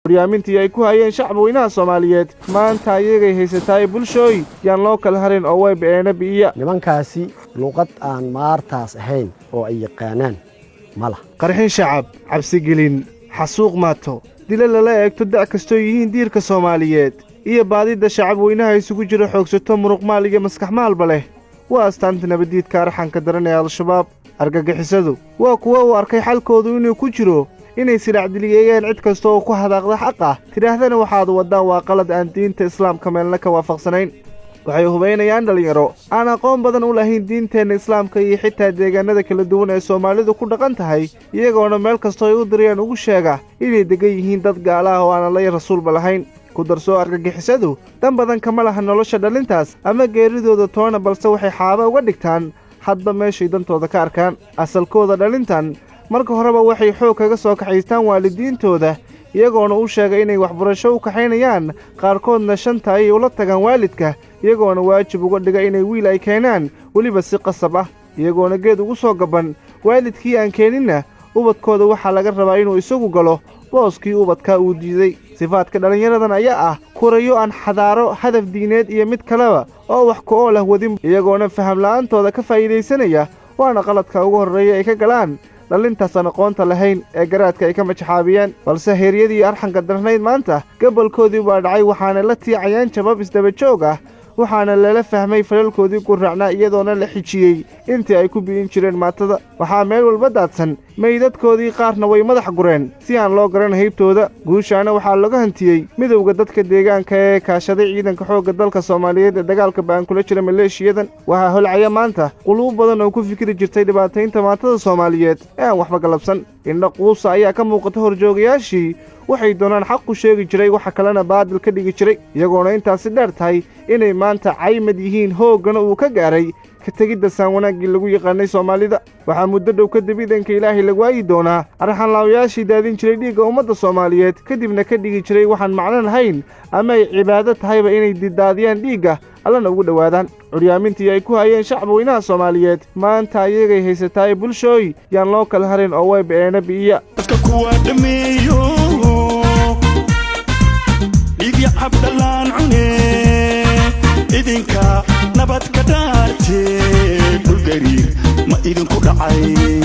horyaamintii ay ku hayeen shacab weynaha Soomaaliyeed maanta ayagay haysatay bulshooy yaan loo kala harin oo way beena biya nimankaasi luqad aan maartaas ahayn oo ay yaqaanaan mala qarxin shacab cabsi gelin xasuuq maato dila lala eegto dac kastoo yihiin diirka Soomaaliyeed iyo baadida shacab weynaha isugu jira xoogsato muruq maal iyo maskax maalba leh waa astaanta nabadiidka arxanka daran ee al-shabaab argagixisadu waa kuwa uu arkay xalkoodu inuu ku jiro inay siracdiliyeeyeen cid kasta oo ku hadaaqda xaq ah tidhaahdana waxaad wadaan waa qalad aan diinta islaamka meelna ka waafaqsanayn waxay hubaynayaan dhalinyaro aan aqoon badan u lahayn diinteenna islaamka iyo xitaa deegaanada kala duwan ee Soomaalidu ku dhaqan tahay iyagoona meel kasta ay u diriyaan ugu sheega inay degan yihiin dad gaal ah oo aan la rasuulba lahayn ku darso argagixisadu dan badan kama laha nolosha dhalintaas ama geeridooda toona balse waxay xaaba uga dhigtaan hadba meeshay dantooda ka arkaan asalkooda dhalintan marka horeba waxay xoog kaga soo kaxaystaan waalidiintooda iyagoona u sheegay inay waxbarasho u kaxaynayaan qaarkoodna shanta ay ula tagaan waalidka iyagoona waajib uga dhiga inay wiil ay keenaan weliba si qasab ah iyagoona geed ugu soo gaban waalidkii aan keeninna ubadkooda waxaa laga rabaa inuu isagu galo booskii ubadka uu diiday sifaadka dhalinyaradan ayaa ah kurayo aan xadaaro hadaf diineed iyo mid kaleba oo wax ku ool ah wadin iyagoona faham la'aantooda ka faa'iidaysanaya waana qaladka ugu horreeya ay ka galaan dhalintaasaan aqoonta lahayn ee garaadka ay ka majaxaabiyeen balse heeryadii arxanka darnayd maanta gabolkoodii baa dhacay waxaana la tiicayaan jabab isdaba joog ah waxaana lala fahmay falalkoodii gurracnaa iyadoona la xijiyey intii ay ku bi'in jireen maatada waxaa meel walba daadsan meydadkoodii qaarna way madax gureen si aan loo garan haybtooda guushaana waxaa laga hantiyey midowga dadka deegaanka ee kaashaday ciidanka xoogga dalka Soomaaliyeed ee dagaalka baan kula jira maleeshiyadan waxaa holcaya maanta quluub badan oo ku fikiri jirtay dhibaataynta maatada Soomaaliyeed ee aan waxba galabsan indha quusa ayaa ka muuqata horjoogayaashii waxay doonaan xaq ku sheegi jiray waxa kalena baadil ka dhigi jiray iyagoona intaasi dheer tahay inay maanta caymad yihiin hooggana uu ka gaaray ka tegidda saan wanaaggii lagu yaqaanay Soomaalida waxaa muddo dhow kadib idanka ilaahay lagu waayi doonaa arxanlaawayaashii daadin jiray dhiigga ummadda Soomaaliyeed kadibna ka dhigi jiray waxaan macno lahayn ama ay cibaado tahayba inay didaadiyaan dhiigga allana ugu dhowaadaan curyaamintii ay ku hayeen shacab weynaha Soomaaliyeed maanta ayagay haysatay bulshooy yaan loo kala harin oo way beena biya dadka kuwa dhameeyo dhiigya cabdalaan cune idinka nabad ka dhaartee dhul gariir ma idinku dhacay